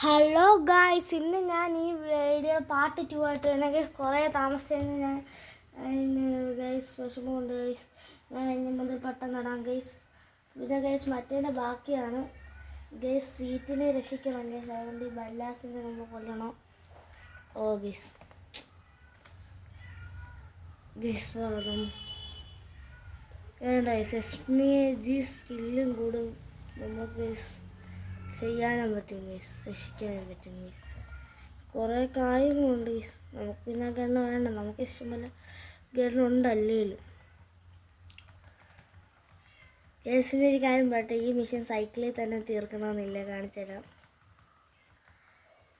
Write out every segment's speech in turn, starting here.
Hello guys, ഇന്ന് ഞാൻ ഈ വീഡിയോ പാർട്ട് 2 ആയിട്ട് തന്നെ ഗൈസ് കുറേ താമസിച്ചതിന് ഞാൻ ഗൈസ് വിഷമമുണ്ട് ഗൈസ്. ഞാൻ ഇനി മുതൽ പെട്ടെന്ന് നടാം ഗൈസ്. പിന്നെ ഗൈസ് മറ്റേൻ്റെ ബാക്കിയാണ് ഗൈസ്. സീറ്റിനെ രക്ഷിക്കണം ഗൈസ്, അതുകൊണ്ട് ഈ ബല്ലാസിനെ നമ്മൾ കൊല്ലണം. ഓ ഗൈസ് ഗൈസ് വേണം ഗൈസ്. എസ്മിജി സ്കില്ലും കൂടും നമുക്ക് ഗൈസ്. ചെയ്യാനും പറ്റും ഗൈസ്, രക്ഷിക്കാനും പറ്റും ഗൈസ്. കുറേ കാര്യങ്ങളുണ്ട് ഗൈസ്. നമുക്ക് പിന്നെ ഗണ്ണ വേണ്ട, നമുക്ക് ഇഷ്ടമല്ല ഗണ്ണുണ്ടല്ലേലും. ഗൈസിൻ്റെ ഒരു കാര്യം പറയട്ടെ, ഈ മിഷൻ സൈക്കിളിൽ തന്നെ തീർക്കണമെന്നില്ല, കാണിച്ചു തരാം.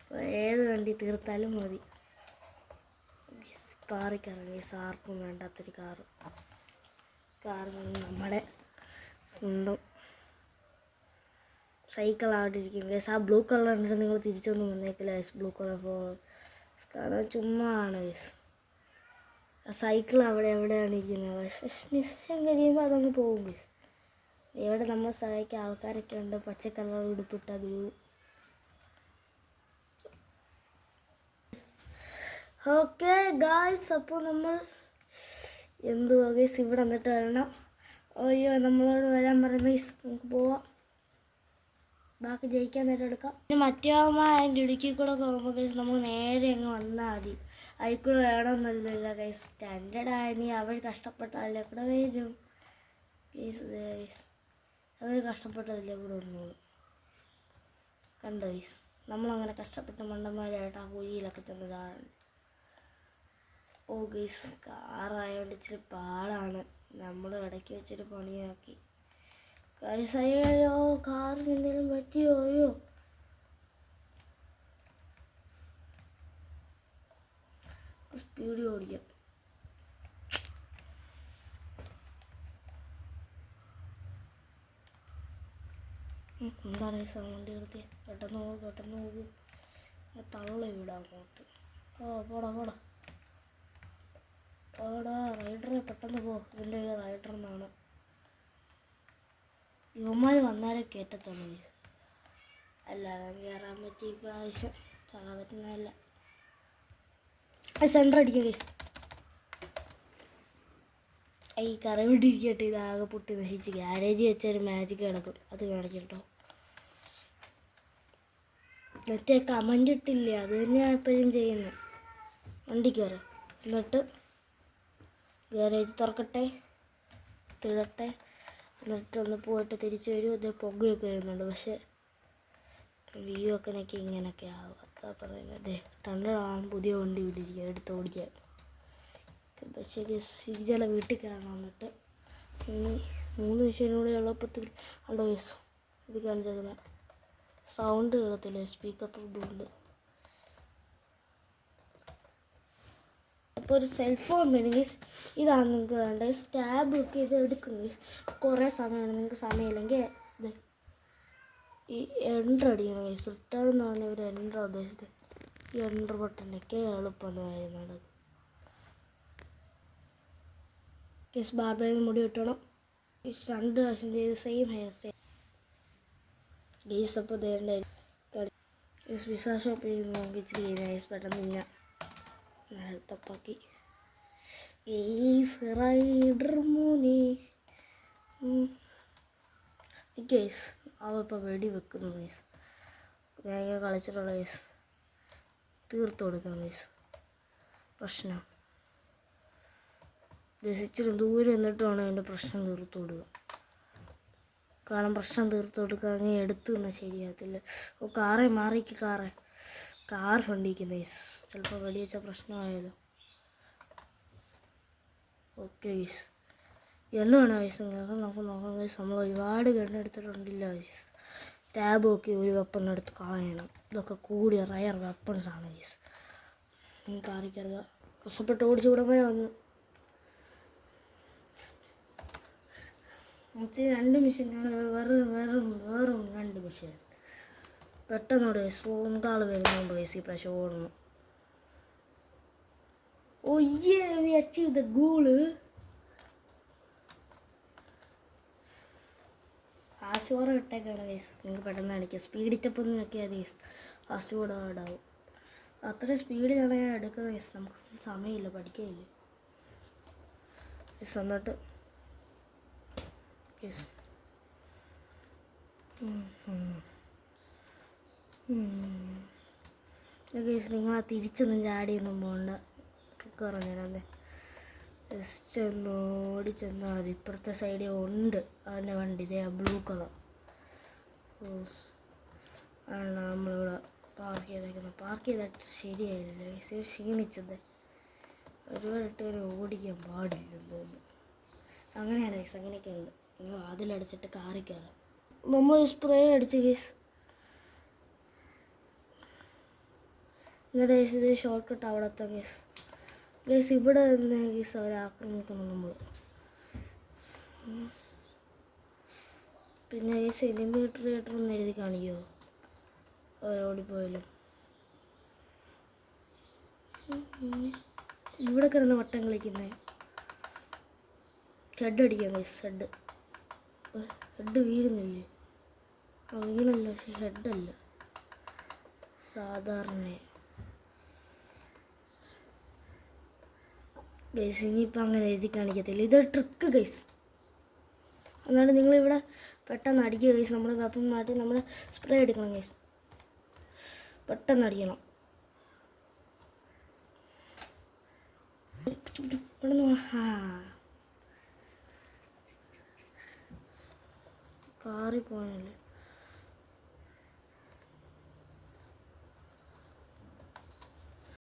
അപ്പോൾ ഏത് വണ്ടി തീർത്താലും മതി. കാറിൽ കയറാം ഗൈസ്, ആർക്കും വേണ്ടാത്തൊരു കാറ് നമ്മുടെ സ്വന്തം സൈക്കിൾ അവിടെ ഇരിക്കും ഗൈസ്. ആ ബ്ലൂ കളർ കണ്ടിട്ട് നിങ്ങൾ തിരിച്ചൊന്നും വന്നേക്കില്ല ഗൈസ്. ബ്ലൂ കളർ കാരണം ചുമ്മാ ആണ് ഗൈസ്. ആ സൈക്കിൾ എവിടെയാണ് ഇരിക്കുന്നത്, പക്ഷേ മിഷൻ കഴിയുമ്പോൾ അതങ്ങ് പോകും ഗൈസ്. എവിടെ നമ്മളെ സഹായിക്കാൻ ആൾക്കാരൊക്കെ ഉണ്ട്. പച്ച കളർ ഉടുപ്പിട്ട ഗ്രൂ. ഓക്കെ ഗായ്സ്, അപ്പോൾ നമ്മൾ എന്തുവാ ഗൈസ് ഇവിടെ വന്നിട്ട് വരണം. അയ്യോ, നമ്മളോട് വരാൻ പറയുന്ന ഗൈസ്. നമുക്ക് പോവാം, ബാക്കി ജയിക്കാൻ നേരം എടുക്കാം. പിന്നെ മറ്റേ അതിൻ്റെ ഇടുക്കി കൂടെ പോകുമ്പോൾ ഗൈസ് നമുക്ക് നേരെ അങ്ങ് വന്നാൽ മതി. അതിൽ വേണമെന്നല്ല ഗൈസ്. സ്റ്റാൻഡേർഡ് ആയി അവർ കഷ്ടപ്പെട്ടതിലെ കൂടെ വരും ഗൈസ്. അവർ കഷ്ടപ്പെട്ടതിലെ കൂടെ വന്നോളൂ. കണ്ടോ ഗൈസ്, നമ്മളങ്ങനെ കഷ്ടപ്പെട്ട മണ്ടന്മാരായിട്ട് ആ കുഴിയിലൊക്കെ ചെന്ന് താഴെ. ഓ ഗൈസ്, കാറായതുകൊണ്ട് ഇച്ചിരി പാടാണ്. നമ്മൾ ഇടയ്ക്ക് വെച്ചിട്ട് പണിയാക്കി ഗൈസ്. അയ്യോ, കാറിന് എന്തെങ്കിലും പറ്റിയോ? അയ്യോ, സ്പീഡ് ഓടിക്കാം. എന്താണ് ഗൈസ് വണ്ടി നിർത്തിയ? പെട്ടെന്ന് പോകും. തള്ള വിടാം അങ്ങോട്ട്. പോടാ റൈഡറെ, പെട്ടെന്ന് പോ. ഇതിൻ്റെ റൈഡർ എന്നാണ്. യുവമാർ വന്നാലേ കയറ്റത്തുള്ളൂ ഗൈസ്, അല്ലാതെ കയറാൻ പറ്റി ഇപ്രാവശ്യം ചാകാൻ പറ്റുന്നതല്ല. സെൻറ്റർ അടിക്കും ഗൈസ്. ഈ കറി വിട്ടിരിക്കട്ടെ, ഇതാകെ പൊട്ടി നശിച്ച്. ഗ്യാരേജ് വെച്ചൊരു മാജിക് കിടക്കും, അത് കാണിക്കട്ടോ. മറ്റേ കമൻ്റ് ഇട്ടില്ലേ, അത് തന്നെയാണ് എപ്പോഴും ചെയ്യുന്നത്. വണ്ടി കയറും, എന്നിട്ട് ഗ്യാരേജ് തുറക്കട്ടെ, തിടട്ടെ, എന്നിട്ടൊന്ന് പോയിട്ട് തിരിച്ച് വരും. ഇത് പുകയൊക്കെ വരുന്നുണ്ട്, പക്ഷേ വ്യൂ ഒക്കെ നോക്കി ഇങ്ങനെയൊക്കെ ആവും. അതാ പറയുന്നത്. ടണ്ടടാണ് പുതിയ വണ്ടി ഇട്ടിരിക്കുക, എടുത്ത് ഓടിക്കാൻ. പക്ഷേ സിജല വീട്ടിൽ കയറണം. എന്നിട്ട് ഇനി 3 വിഷയനൂടെ എളുപ്പത്തിൽ ഉണ്ടോ ഗൈസ്. ഇത് കാണിച്ചതിന് സൗണ്ട് കേൾക്കത്തില്ല, സ്പീക്കർ ഉണ്ട്. അപ്പോൾ ഒരു സെൽഫോൺ വേണം ഗൈസ്. ഇതാണ് നിങ്ങൾക്ക് വേണ്ടത്. സ്റ്റാബ് ഒക്കെ ഇത് എടുക്കും ഗൈസ്. കുറേ സമയമാണ്. നിങ്ങൾക്ക് സമയമില്ലെങ്കിൽ ഇത് ഈ എൻ്റർ അടിക്കണം ഗൈസ്. റിട്ടേൺ എന്ന് പറഞ്ഞ ഒരു എൻ്റർ ഉദ്ദേശിച്ചത്. ഈ എൻ്റർ ബട്ടണൊക്കെ എളുപ്പമാണ് നടക്കും ഗൈസ്. ബാർബറിൽ മുടി കിട്ടണം ഗൈസ്. 2 പ്രാവശ്യം ചെയ്ത് സെയിം ഹെയർ സ്റ്റൈൽ ഗൈസ്. അപ്പോൾ ഇതേണ്ട ഗൈസ് വിശ്വാസം നോക്കിച്ചിട്ട് ചെയ്യുന്ന ഗൈസ്. പെട്ടെന്ന് ഞാൻ തപ്പാക്കി ഗൈസ്. റൈഡർ മോനെ ഗൈസ്. അവ ഇപ്പോൾ വെടി വെക്കുന്നു ഗൈസ്. ഞാൻ ഇങ്ങനെ കളിച്ചിട്ടുള്ള ഗൈസ്. തീർത്തു കൊടുക്കാം ഗൈസ്. പ്രശ്നം ഗൈസ് ഇച്ചിരി ദൂരെ നിന്നിട്ട് വേണം അതിൻ്റെ പ്രശ്നം തീർത്തു കൊടുക്കുക. കാരണം പ്രശ്നം തീർത്തു കൊടുക്കുക അങ്ങനെ എടുത്തു നിന്നാൽ ശരിയാകത്തില്ല. ഓ, കാറേ മാറിക്ക്. കാർ ഫണ്ടിക്കുന്ന ഗൈസ്. ചിലപ്പോൾ വെടിവെച്ച പ്രശ്നമായാലോ. ഓക്കെ ഗൈസ്, എണ്ണ വേണം ഗൈസ്. നമുക്ക് നോക്കാം ഗൈസ്. നമ്മൾ ഒരുപാട് ഗണ്ണ് എടുത്തിട്ടുണ്ടല്ലോ ഗൈസ്. ടാബ് നോക്കി ഒരു വെപ്പൺ എടുത്ത് കളയണം. ഇതൊക്കെ കൂടിയ റയർ വെപ്പൺസാണ് ഗൈസ്. നിങ്ങൾക്ക് അറിയിക്കറിയുക. കഷ്ടപ്പെട്ട് ഓടിച്ചു വിടുമ്പോഴേ വന്ന് 2 മിഷനാണ്. വേറും 2 മിഷൻ. പെട്ടെന്നോട് ഗൈസ്. മൂന്നാൾ വരുന്നുണ്ട് ഗൈസ് ഈ പ്രാവശ്യം ഓടുന്നു. Oh yeah, we achieve the goal. ആശുവാറ ഇട്ടേക്കാണ് ഗൈസ്. നിങ്ങൾക്ക് പെട്ടെന്ന് അടിക്കാം. സ്പീഡിറ്റപ്പൊന്നും നോക്കിയാൽ ഗൈസ് ആശുവാടാവും. അത്രയും സ്പീഡിലാണ് ഞാൻ എടുക്കുന്നത് ഗൈസ്. നമുക്ക് സമയമില്ല, പഠിക്കാനില്ല ഗൈസ്. എന്നിട്ട് ഗൈസ് ഗൈസ് നിങ്ങൾ ആ തിരിച്ചൊന്നും ചാടിയൊന്നും പോകണ്ട. ട്രിക്ക് പറഞ്ഞുതരാം. ജസ്റ്റ് ഒന്ന് ഓടിച്ചെന്നാൽ മതി. ഇപ്പുറത്തെ സൈഡിൽ ഉണ്ട് അവൻ്റെ വണ്ടി, ഇതേ ബ്ലൂ കളർ ആണ് നമ്മളിവിടെ പാർക്ക് ചെയ്തേക്കുന്നത്. പാർക്ക് ചെയ്തിട്ട് ശരിയായില്ല ഗൈസ്. ക്ഷീണിച്ചത് ഒരുപാടിട്ട് വരെ ഓടിക്കാൻ പാടില്ലെന്ന് തോന്നുന്നു. അങ്ങനെയാണ് ഗൈസ്. അങ്ങനെയൊക്കെ ഉണ്ട്. നിങ്ങൾ അതിലടിച്ചിട്ട് കാറിൽ കയറാം. നമ്മൾ സ്പ്രേ അടിച്ച് ഗൈസ്. എന്നിട്ട് ഗൈസ് ഇത് ഷോർട്ട് കട്ട് അവിടെ എത്താം ഗൈസ്. ഗൈസ് ഇവിടെ നിന്ന് ഗൈസ് അവരെ ആക്രമിക്കണം നമ്മൾ. പിന്നെ ഗൈസ് എലിമിനേറ്റർ ഒന്ന് എഴുതി കാണിക്കുമോ ഓടിപ്പോയാലും. ഇവിടെ കിടന്ന് വട്ടം കളിക്കുന്നത്. ഹെഡ് അടിക്കാം ഗൈസ്. ഹെഡ് വീഴുന്നില്ലേ? വീണല്ല, പക്ഷെ ഹെഡല്ല സാധാരണ ഗൈസ്. ഇനിയിപ്പോൾ അങ്ങനെ എഴുതി കാണിക്കത്തില്ല. ഇതൊരു ട്രിക്ക് ഗൈസ്. എന്നാലും നിങ്ങളിവിടെ പെട്ടെന്ന് അടിക്കുക ഗൈസ്. നമ്മൾ വെപ്പം മാറ്റി നമ്മൾ സ്പ്രേ എടുക്കണം ഗൈസ്. പെട്ടെന്ന് അടിക്കണം. കാറിൽ പോകാനല്ലേ.